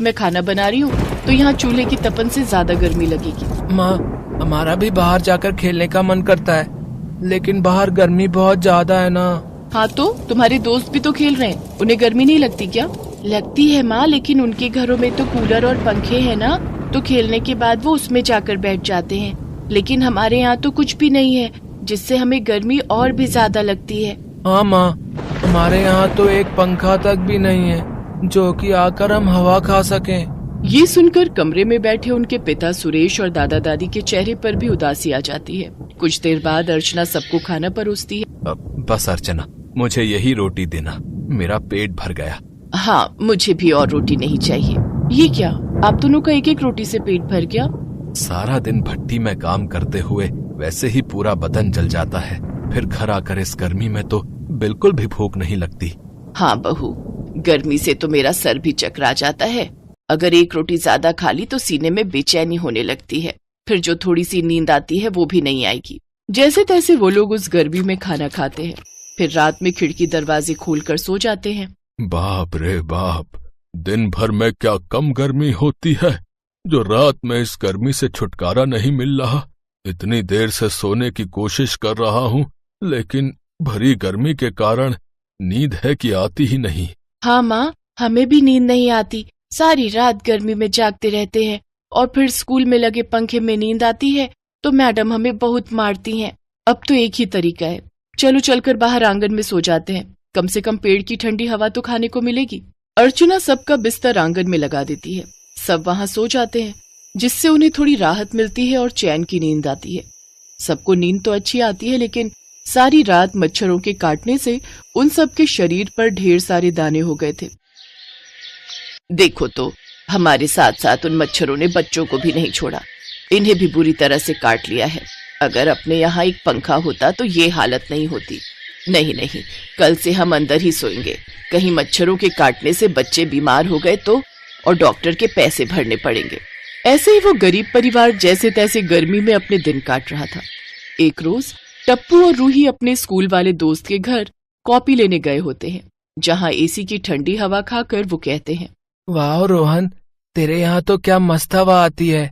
मैं खाना बना रही हूँ तो यहाँ चूल्हे की तपन से ज्यादा गर्मी लगेगी। माँ, हमारा भी बाहर जाकर खेलने का मन करता है, लेकिन बाहर गर्मी बहुत ज्यादा है ना। हाँ तो तुम्हारे दोस्त भी तो खेल रहे हैं, उन्हें गर्मी नहीं लगती क्या? लगती है माँ, लेकिन उनके घरों में तो कूलर और पंखे हैं ना, तो खेलने के बाद वो उसमें जाकर बैठ जाते हैं। लेकिन हमारे यहाँ तो कुछ भी नहीं है, जिससे हमें गर्मी और भी ज्यादा लगती है। हाँ माँ, हमारे यहाँ तो एक पंखा तक भी नहीं है जो कि आकर हम हवा खा सकें। ये सुनकर कमरे में बैठे उनके पिता सुरेश और दादा दादी के चेहरे पर भी उदासी आ जाती है। कुछ देर बाद अर्चना सबको खाना परोसती है। बस अर्चना, मुझे यही रोटी देना, मेरा पेट भर गया। हाँ, मुझे भी और रोटी नहीं चाहिए। ये क्या, आप दोनों का एक एक रोटी से पेट भर गया? सारा दिन भट्टी में काम करते हुए वैसे ही पूरा बदन जल जाता है, फिर घर आकर इस गर्मी में तो बिल्कुल भी भूख नहीं लगती। हाँ बहू, गर्मी से तो मेरा सर भी चकरा जाता है। अगर एक रोटी ज्यादा खा ली तो सीने में बेचैनी होने लगती है, फिर जो थोड़ी सी नींद आती है वो भी नहीं आएगी। जैसे तैसे वो लोग उस गर्मी में खाना खाते हैं, फिर रात में खिड़की दरवाजे खोलकर सो जाते हैं। बाप रे बाप, दिन भर में क्या कम गर्मी होती है जो रात में इस गर्मी से छुटकारा नहीं मिल रहा। इतनी देर से सोने की कोशिश कर रहा हूँ, लेकिन भरी गर्मी के कारण नींद है कि आती ही नहीं। हाँ माँ, हमें भी नींद नहीं आती, सारी रात गर्मी में जागते रहते हैं और फिर स्कूल में लगे पंखे में नींद आती है तो मैडम हमें बहुत मारती हैं। अब तो एक ही तरीका है, चलो चलकर बाहर आंगन में सो जाते हैं, कम से कम पेड़ की ठंडी हवा तो खाने को मिलेगी। अर्चना सबका बिस्तर आंगन में लगा देती है, सब वहां सो जाते हैं, जिससे उन्हें थोड़ी राहत मिलती है और चैन की नींद आती है। सबको नींद तो अच्छी आती है, लेकिन सारी रात मच्छरों के काटने से उन सब के शरीर पर ढेर सारे दाने हो गए थे। देखो तो, हमारे साथ साथ उन मच्छरों ने बच्चों को भी नहीं छोड़ा, इन्हें भी बुरी तरह से काट लिया है। अगर अपने यहाँ एक पंखा होता तो ये हालत नहीं होती। नहीं नहीं, कल से हम अंदर ही सोएंगे, कहीं मच्छरों के काटने से बच्चे बीमार हो गए तो, और डॉक्टर के पैसे भरने पड़ेंगे। ऐसे ही वो गरीब परिवार जैसे तैसे गर्मी में अपने दिन काट रहा था। एक रोज टप्पू और रूही अपने स्कूल वाले दोस्त के घर कॉपी लेने गए होते हैं, जहाँ एसी की ठंडी हवा खाकर वो कहते हैं, वाह रोहन, तेरे यहाँ तो क्या मस्त हवा आती है।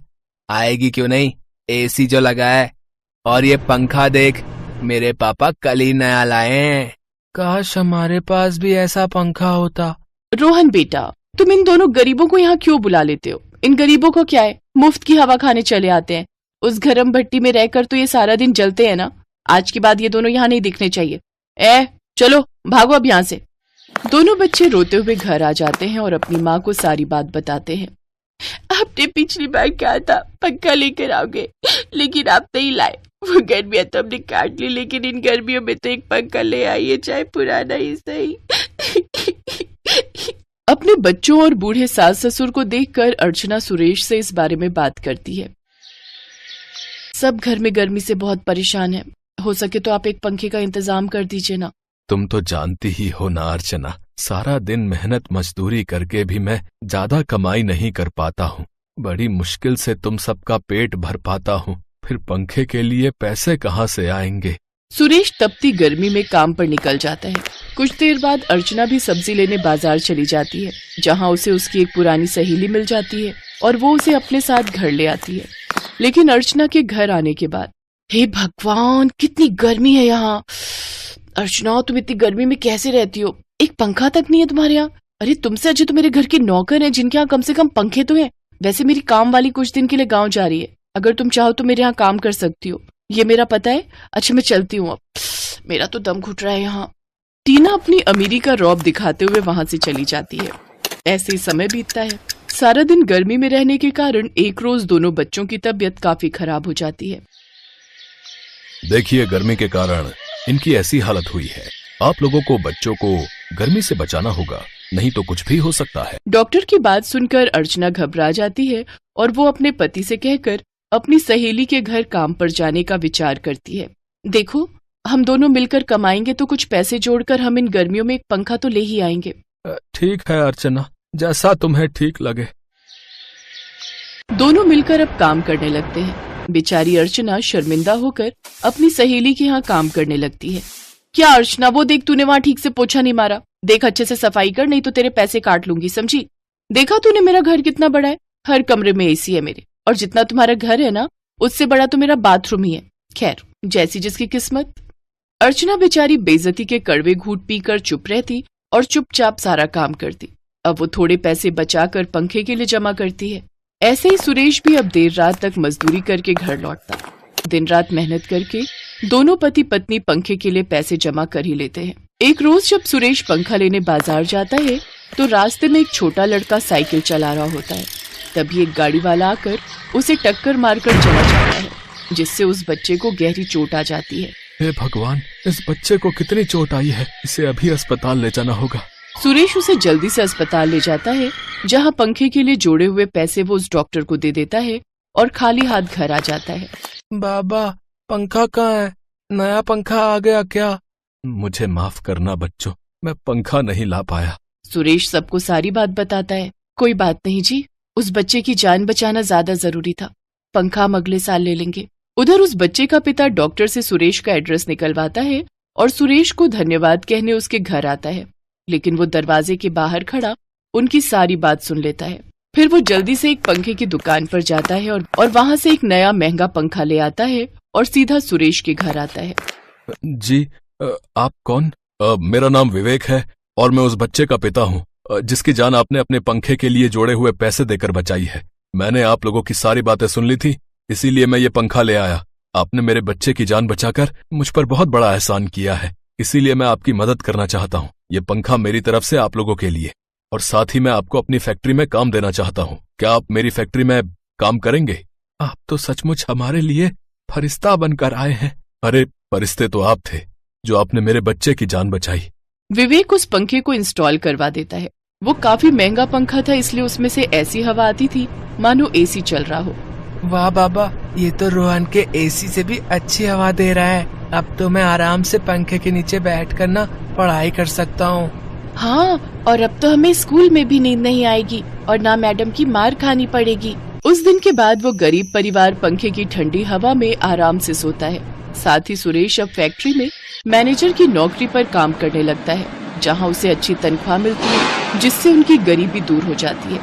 आएगी क्यों नहीं, एसी जो लगा है, और ये पंखा देख, मेरे पापा कल ही नया लाए हैं। काश हमारे पास भी ऐसा पंखा होता। रोहन बेटा, तुम इन दोनों गरीबों को यहाँ क्यों बुला लेते हो? इन गरीबों को क्या है, मुफ्त की हवा खाने चले आते हैं। उस गरम भट्टी में रहकर तो ये सारा दिन जलते हैं ना। आज के बाद ये दोनों यहाँ नहीं दिखने चाहिए। चलो भागो अब यहाँ से। दोनों बच्चे रोते हुए घर आ जाते हैं और अपनी माँ को सारी बात बताते हैं। आपने पिछली बार कहा था पंखा लेकर आओगे, लेकिन आप नहीं लाए। वो गर्मियां तो हमने काट ली, लेकिन इन गर्मियों में तो एक पंखा ले आइए, चाहे पुराना ही सही। अपने बच्चों और बूढ़े सास ससुर को देखकर अर्चना सुरेश से इस बारे में बात करती है। सब घर में गर्मी से बहुत परेशान है, हो सके तो आप एक पंखे का इंतजाम कर दीजिए ना। तुम तो जानती ही हो ना अर्चना, सारा दिन मेहनत मजदूरी करके भी मैं ज्यादा कमाई नहीं कर पाता हूँ। बड़ी मुश्किल से तुम सबका पेट भर पाता हूँ, फिर पंखे के लिए पैसे कहाँ से आएंगे। सुरेश तपती गर्मी में काम पर निकल जाता है। कुछ देर बाद अर्चना भी सब्जी लेने बाजार चली जाती है, जहाँ उसे उसकी एक पुरानी सहेली मिल जाती है और वो उसे अपने साथ घर ले आती है। लेकिन अर्चना के घर आने के बाद, हे भगवान, कितनी गर्मी है यहाँ। अर्चना, तुम इतनी गर्मी में कैसे रहती हो? एक पंखा तक नहीं है तुम्हारे यहाँ? अरे तुमसे अच्छे तो मेरे घर के नौकर हैं, जिनके यहाँ कम से कम पंखे तो हैं। वैसे मेरी काम वाली कुछ दिन के लिए गांव जा रही है, अगर तुम चाहो तो मेरे यहाँ काम कर सकती हो। ये मेरा पता है। अच्छा मैं चलती हूँ अब, मेरा तो दम घुट रहा है यहाँ। टीना अपनी अमीरी का रौब दिखाते हुए वहां से चली जाती है। ऐसे ही समय बीतता है। सारा दिन गर्मी में रहने के कारण एक रोज दोनों बच्चों की तबीयत काफी खराब हो जाती है। देखिए, गर्मी के कारण इनकी ऐसी हालत हुई है। आप लोगों को बच्चों को गर्मी से बचाना होगा, नहीं तो कुछ भी हो सकता है। डॉक्टर की बात सुनकर अर्चना घबरा जाती है और वो अपने पति से कहकर अपनी सहेली के घर काम पर जाने का विचार करती है। देखो, हम दोनों मिलकर कमाएंगे तो कुछ पैसे जोड़कर हम इन गर्मियों में एक पंखा तो ले ही आएंगे। ठीक है अर्चना, जैसा तुम्हें ठीक लगे। दोनों मिलकर अब काम करने लगते हैं। बेचारी अर्चना शर्मिंदा होकर अपनी सहेली के यहाँ काम करने लगती है। क्या अर्चना, वो देख, तूने वहाँ ठीक से पोछा नहीं मारा, देख अच्छे से सफाई कर, नहीं तो तेरे पैसे काट लूंगी, समझी? देखा तूने मेरा घर कितना बड़ा है, हर कमरे में एसी है मेरे, और जितना तुम्हारा घर है ना उससे बड़ा तो मेरा बाथरूम ही है। खैर, जैसी जिसकी किस्मत। अर्चना बेचारी बेइज्जती के कड़वे घूंट पीकर चुप रहती और चुपचाप सारा काम करती। अब वो थोड़े पैसे बचाकर पंखे के लिए जमा करती है। ऐसे ही सुरेश भी अब देर रात तक मजदूरी करके घर लौटता। दिन रात मेहनत करके दोनों पति पत्नी पंखे के लिए पैसे जमा कर ही लेते हैं। एक रोज जब सुरेश पंखा लेने बाजार जाता है तो रास्ते में एक छोटा लड़का साइकिल चला रहा होता है। तभी एक गाड़ी वाला आकर उसे टक्कर मारकर चला जाता है, जिससे उस बच्चे को गहरी चोट आ जाती है। हे भगवान, इस बच्चे को कितनी चोट आई है, इसे अभी अस्पताल ले जाना होगा। सुरेश उसे जल्दी से अस्पताल ले जाता है, जहां पंखे के लिए जोड़े हुए पैसे वो उस डॉक्टर को दे देता है और खाली हाथ घर आ जाता है। बाबा, पंखा कहाँ है? नया पंखा आ गया क्या? मुझे माफ करना बच्चों, मैं पंखा नहीं ला पाया। सुरेश सबको सारी बात बताता है। कोई बात नहीं जी, उस बच्चे की जान बचाना ज्यादा जरूरी था। पंखा हम अगले साल ले लेंगे। उधर उस बच्चे का पिता डॉक्टर से सुरेश का एड्रेस निकलवाता है और सुरेश को धन्यवाद कहने उसके घर आता है, लेकिन वो दरवाजे के बाहर खड़ा उनकी सारी बात सुन लेता है। फिर वो जल्दी से एक पंखे की दुकान पर जाता है और वहां से एक नया महंगा पंखा ले आता है और सीधा सुरेश के घर आता है। जी, आप कौन? मेरा नाम विवेक है और मैं उस बच्चे का पिता हूँ जिसकी जान आपने अपने पंखे के लिए जोड़े हुए पैसे देकर बचाई है। मैंने आप लोगों की सारी बातें सुन ली थी, इसीलिए मैं ये पंखा ले आया। आपने मेरे बच्चे की जान बचाकर मुझ पर बहुत बड़ा एहसान किया है, इसीलिए मैं आपकी मदद करना चाहता हूँ। ये पंखा मेरी तरफ से आप लोगों के लिए, और साथ ही मैं आपको अपनी फैक्ट्री में काम देना चाहता हूँ। क्या आप मेरी फैक्ट्री में काम करेंगे? आप तो सचमुच हमारे लिए फरिश्ता बनकर आए हैं। अरे फरिश्ते तो आप थे जो आपने मेरे बच्चे की जान बचाई। विवेक उस पंखे को इंस्टॉल करवा देता है। वो काफी महंगा पंखा था, इसलिए उसमें से ऐसी हवा आती थी मानो एसी चल रहा हो। वाह बाबा, ये तो रोहन के एसी से भी अच्छी हवा दे रहा है। अब तो मैं आराम से पंखे के नीचे बैठकर ना पढ़ाई कर सकता हूँ। हाँ, और अब तो हमें स्कूल में भी नींद नहीं आएगी और ना मैडम की मार खानी पड़ेगी। उस दिन के बाद वो गरीब परिवार पंखे की ठंडी हवा में आराम से सोता है। साथ ही सुरेश अब फैक्ट्री में मैनेजर की नौकरी पर काम करने लगता है, जहाँ उसे अच्छी तनख्वाह मिलती है, जिससे उनकी गरीबी दूर हो जाती है।